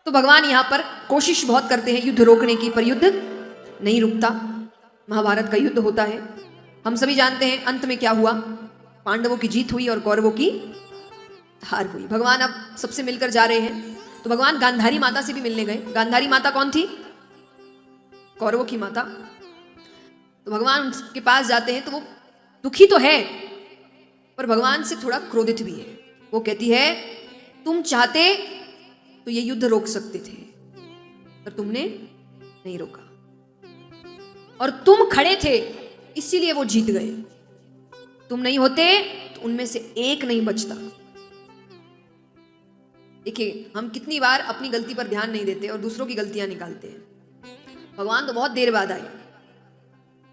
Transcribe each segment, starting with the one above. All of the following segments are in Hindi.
तो भगवान यहाँ पर कोशिश बहुत करते हैं युद्ध रोकने की, पर युद्ध नहीं रुकता। महाभारत का युद्ध होता है, हम सभी जानते हैं अंत में क्या हुआ। पांडवों की जीत हुई और कौरवों की हार हुई। भगवान अब सबसे मिलकर जा रहे हैं, तो भगवान गांधारी माता से भी मिलने गए। गांधारी माता कौन थी? कौरवों की माता। तो भगवान उनके पास जाते हैं तो वो दुखी तो है, पर भगवान से थोड़ा क्रोधित भी है। वो कहती है तुम चाहते तो ये युद्ध रोक सकते थे, पर तुमने नहीं रोका, और तुम खड़े थे इसीलिए वो जीत गए। तुम नहीं होते तो उनमें से एक नहीं बचता। देखिए, हम कितनी बार अपनी गलती पर ध्यान नहीं देते और दूसरों की गलतियां निकालते हैं। भगवान तो बहुत देर बाद आए।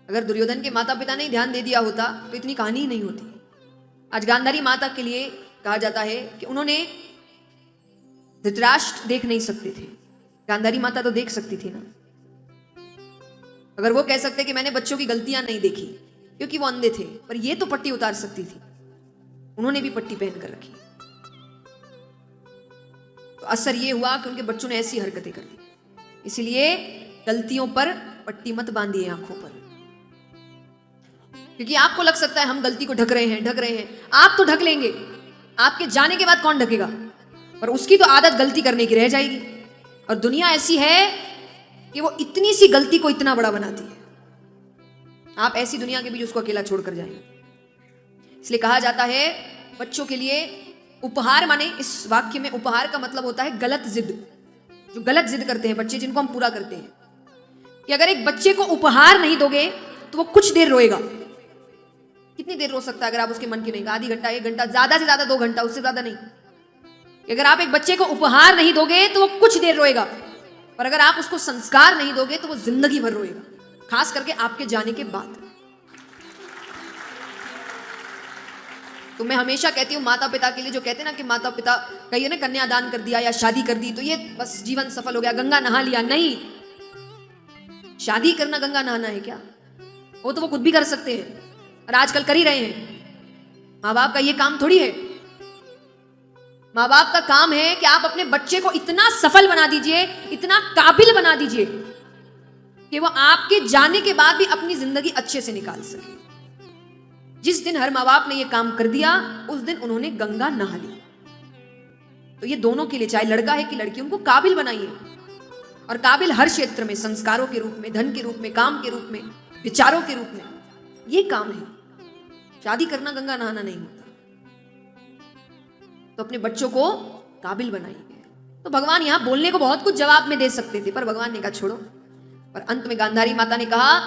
अगर दुर्योधन के माता पिता ने ध्यान दे दिया होता तो इतनी कहानी ही नहीं होती। आज गांधारी माता के लिए कहा जाता है कि उन्होंने धृतराष्ट्र देख नहीं सकते थे, गांधारी माता तो देख सकती थी ना। अगर वो कह सकते कि मैंने बच्चों की गलतियां नहीं देखी क्योंकि वो अंधे थे, पर ये तो पट्टी उतार सकती थी, उन्होंने भी पट्टी पहन कर रखी। तो असर ये हुआ कि उनके बच्चों ने ऐसी हरकतें कर दी। इसलिए गलतियों पर पट्टी मत बांधिए आंखों पर, क्योंकि आपको लग सकता है हम गलती को ढक रहे हैं। आप तो ढक लेंगे, आपके जाने के बाद कौन ढकेगा, पर उसकी तो आदत गलती करने की रह जाएगी। और दुनिया ऐसी है कि वो इतनी सी गलती को इतना बड़ा बनाती है। आप ऐसी दुनिया के बीच उसको अकेला छोड़कर जाएंगे। इसलिए कहा जाता है बच्चों के लिए उपहार, माने इस वाक्य में उपहार का मतलब होता है गलत जिद। जो गलत जिद करते हैं बच्चे, जिनको हम पूरा करते हैं, कि अगर एक बच्चे को उपहार नहीं दोगे तो वो कुछ देर रोएगा। कितनी देर रो सकता है अगर आप उसके मन की नहीं? आधी घंटा, 1 घंटा, ज्यादा से ज्यादा 2 घंटा, उससे ज्यादा नहीं। अगर आप एक बच्चे को उपहार नहीं दोगे तो वो कुछ देर रोएगा, पर अगर आप उसको संस्कार नहीं दोगे तो वो जिंदगी भर रोएगा, खास करके आपके जाने के बाद। तो मैं हमेशा कहती हूँ माता पिता के लिए, जो कहते हैं ना कि माता पिता कहिए ना कन्यादान कर दिया या शादी कर दी तो ये बस जीवन सफल हो गया, गंगा नहा लिया। नहीं, शादी करना गंगा नहाना है क्या? वो तो वो खुद भी कर सकते हैं और आजकल कर ही रहे हैं। माँ बाप का ये काम थोड़ी है। माँ बाप का काम है कि आप अपने बच्चे को इतना सफल बना दीजिए, इतना काबिल बना दीजिए कि वो आपके जाने के बाद भी अपनी जिंदगी अच्छे से निकाल सके। जिस दिन हर माँ बाप ने ये काम कर दिया उस दिन उन्होंने गंगा नहा ली। तो ये दोनों के लिए, चाहे लड़का है कि लड़की, उनको काबिल बनाइए। और काबिल हर क्षेत्र में, संस्कारों के रूप में, धन के रूप में, काम के रूप में, विचारों के रूप में, ये काम है। शादी करना गंगा नहाना नहीं होता। तो अपने बच्चों को काबिल बनाइए। तो भगवान यहां बोलने को बहुत कुछ जवाब में दे सकते थे, पर भगवान ने कहा छोड़ो। और अंत में गांधारी माता ने कहा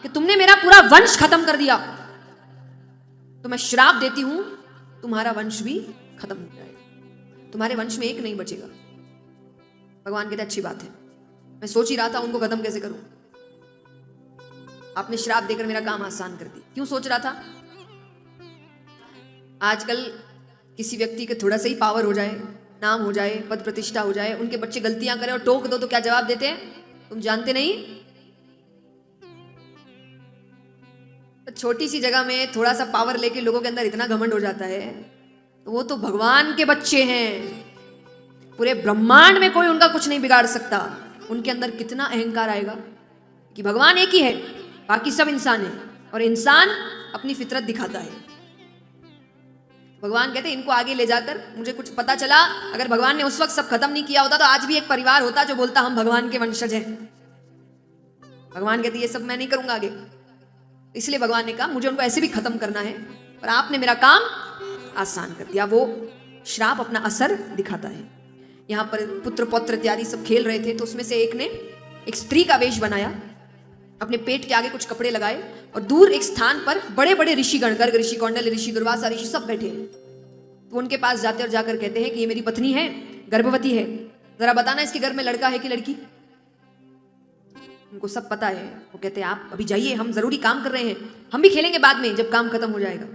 कि तुमने मेरा पूरा वंश खत्म कर दिया, तो मैं श्राप देती हूं तुम्हारा वंश भी खत्म हो जाएगा, तुम्हारे वंश में एक नहीं बचेगा। भगवान कहते अच्छी बात है, मैं सोच ही रहा था उनको खत्म कैसे करूं, आपने श्राप देकर मेरा काम आसान कर दिया। क्यों सोच रहा था? आजकल किसी व्यक्ति के थोड़ा सा ही पावर हो जाए, नाम हो जाए, पद प्रतिष्ठा हो जाए, उनके बच्चे गलतियां करें और टोक दो तो क्या जवाब देते हैं? तुम जानते नहीं। तो छोटी सी जगह में थोड़ा सा पावर लेके लोगों के अंदर इतना घमंड हो जाता है। तो वो तो भगवान के बच्चे हैं, पूरे ब्रह्मांड में कोई उनका कुछ नहीं बिगाड़ सकता। उनके अंदर कितना अहंकार आएगा कि भगवान एक ही है, बाकी सब इंसान है, और इंसान अपनी फितरत दिखाता है। भगवान कहते इनको आगे ले जाकर मुझे कुछ पता चला, अगर भगवान ने उस वक्त सब खत्म नहीं किया होता तो आज भी एक परिवार होता जो बोलता हम भगवान के वंशज हैं। भगवान कहते ये सब मैं नहीं करूंगा आगे। इसलिए भगवान ने कहा मुझे उनको ऐसे भी खत्म करना है, पर आपने मेरा काम आसान कर दिया। वो श्राप अपना असर दिखाता है। यहाँ पर पुत्र पौत्र इत्यादि सब खेल रहे थे, तो उसमें से एक ने एक स्त्री का वेश बनाया, अपने पेट के आगे कुछ कपड़े लगाए, और दूर एक स्थान पर बड़े बड़े ऋषिगण, गर्ग ऋषि, कौंडल्य ऋषि, दुर्वासा ऋषि सब बैठे हैं। तो उनके पास जाते और जाकर कहते हैं कि ये मेरी पत्नी है, गर्भवती है, जरा बताना इसके गर्भ में लड़का है कि लड़की। उनको सब पता है। वो कहते हैं आप अभी जाइए, हम जरूरी काम कर रहे हैं, हम भी खेलेंगे बाद में जब काम खत्म हो जाएगा।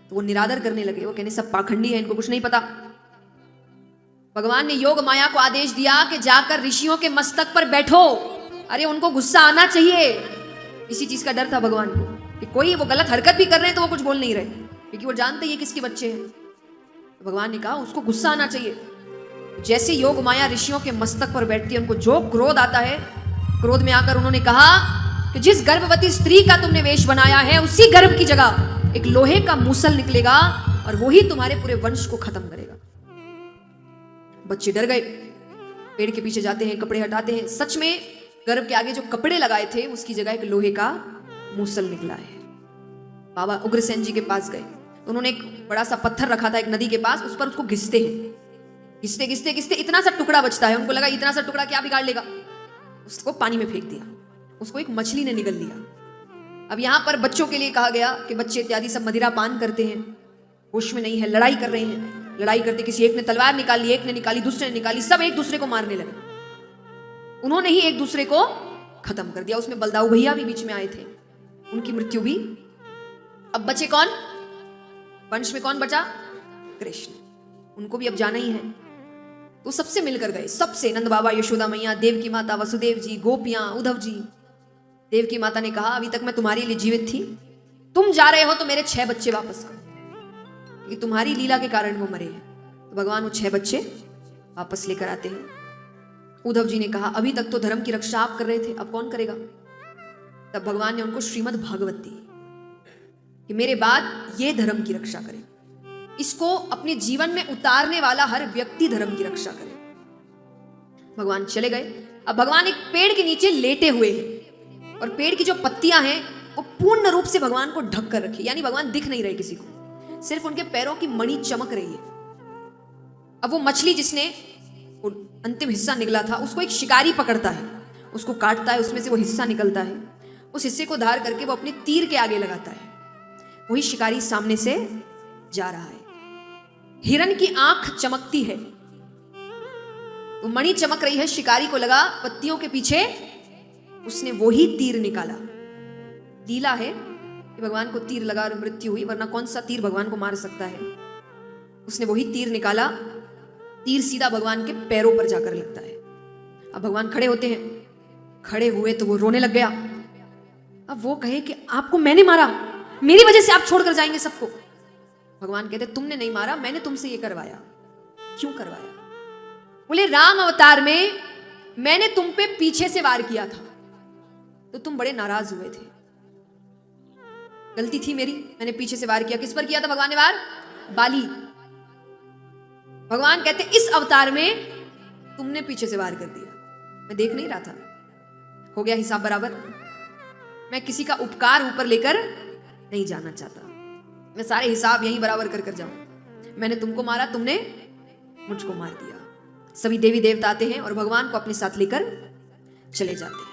तो वो निरादर करने लगे। वो कहने सब पाखंडी है, इनको कुछ नहीं पता। भगवान ने योग माया को आदेश दिया कि जाकर ऋषियों के मस्तक पर बैठो। अरे उनको गुस्सा आना चाहिए। इसी चीज का डर था भगवान को कि कोई वो गलत हरकत भी कर रहे हैं तो वो कुछ बोल नहीं रहे, क्योंकि वो जानते ये किसके बच्चे हैं। तो भगवान ने कहा उसको गुस्सा आना चाहिए। जैसे योग माया ऋषियों के मस्तक पर बैठती है, उनको जो क्रोध आता है, क्रोध में आकर उन्होंने कहा कि जिस गर्भवती स्त्री का तुमने वेश बनाया है, उसी गर्भ की जगह एक लोहे का मूसल निकलेगा और वही तुम्हारे पूरे वंश को खत्म करेगा। बच्चे डर गए, पेड़ के पीछे जाते हैं, कपड़े हटाते हैं। सच में गर्भ के आगे जो कपड़े लगाए थे उसकी जगह एक लोहे का मूसल निकला है। बाबा उग्रसेन जी के पास गए, उन्होंने एक बड़ा सा पत्थर रखा था एक नदी के पास, उस पर उसको घिसते हैं। घिसते घिसते घिसते इतना सा टुकड़ा बचता है। उनको लगा इतना सा टुकड़ा क्या बिगाड़ लेगा, उसको पानी में फेंक दिया। उसको एक मछली ने निगल लिया। अब यहां पर बच्चों के लिए कहा गया कि बच्चे इत्यादि सब मदिरा पान करते हैं, होश में नहीं है, लड़ाई कर रहे हैं। लड़ाई करते किसी एक ने तलवार निकाली, एक ने निकाली, दूसरे ने निकाली, सब एक दूसरे को मारने लगे। उन्होंने ही एक दूसरे को खत्म कर दिया। उसमें बलदाऊ भैया भी बीच में आए थे, उनकी मृत्यु भी। अब बचे कौन? वंश में कौन बचा? कृष्ण। उनको भी अब जाना ही है। तो सबसे मिलकर गए, सबसे, नंद बाबा, यशोदा मैया, देव की माता, वसुदेव जी, गोपियां, उद्धव जी। देव की माता ने कहा अभी तक मैं तुम्हारे लिए जीवित थी, तुम जा रहे हो तो मेरे 6 बच्चे वापस करो, क्योंकि तुम्हारी लीला के कारण वो मरे हैं। तो भगवान वो 6 बच्चे वापस लेकर आते हैं। उद्धव जी ने कहा अभी तक तो धर्म की रक्षा आप कर रहे थे, अब कौन करेगा? तब भगवान ने उनको श्रीमद् भागवत दी कि मेरे बाद ये धर्म की रक्षा करे, इसको अपने जीवन में उतारने वाला हर व्यक्ति धर्म की रक्षा करे। भगवान चले गए। अब भगवान एक पेड़ के नीचे लेटे हुए हैं और पेड़ की जो पत्तियां हैं वो पूर्ण रूप से भगवान को ढक कर रखी, यानी भगवान दिख नहीं रहे किसी को, सिर्फ उनके पैरों की मणि चमक रही है। अब वो मछली जिसने अंतिम हिस्सा निकला था, उसको एक शिकारी पकड़ता है, उसको काटता है, उसमें से वो हिस्सा निकलता है। उस हिस्से को धार करके वो अपने तीर के आगे लगाता है। वही शिकारी सामने से जा रहा है। हिरण की आंख चमकती है, वो मणि चमक रही है। शिकारी को लगा पत्तियों के पीछे, उसने वही तीर निकाला। लीला है कि भगवान को तीर लगा और मृत्यु हुई, वरना कौन सा तीर भगवान को मार सकता है। उसने वही तीर निकाला, तीर सीधा भगवान के पैरों पर जाकर लगता है। अब भगवान खड़े होते हैं, खड़े हुए तो वो रोने लग गया। अब वो कहे कि आपको मैंने मारा, मेरी वजह से आप छोड़कर जाएंगे सबको। भगवान कहते तुमने नहीं मारा, मैंने तुमसे ये करवाया। क्यों करवाया? बोले राम अवतार में मैंने तुम पे पीछे से वार किया था तो तुम बड़े नाराज हुए थे, गलती थी मेरी, मैंने पीछे से वार किया। किस पर किया था भगवान ने वार? बाली। भगवान कहते इस अवतार में तुमने पीछे से वार कर दिया, मैं देख नहीं रहा था, हो गया हिसाब बराबर। मैं किसी का उपकार ऊपर लेकर नहीं जाना चाहता, मैं सारे हिसाब यहीं बराबर कर कर जाऊं। मैंने तुमको मारा, तुमने मुझको मार दिया। सभी देवी देवता आते हैं और भगवान को अपने साथ लेकर चले जाते हैं।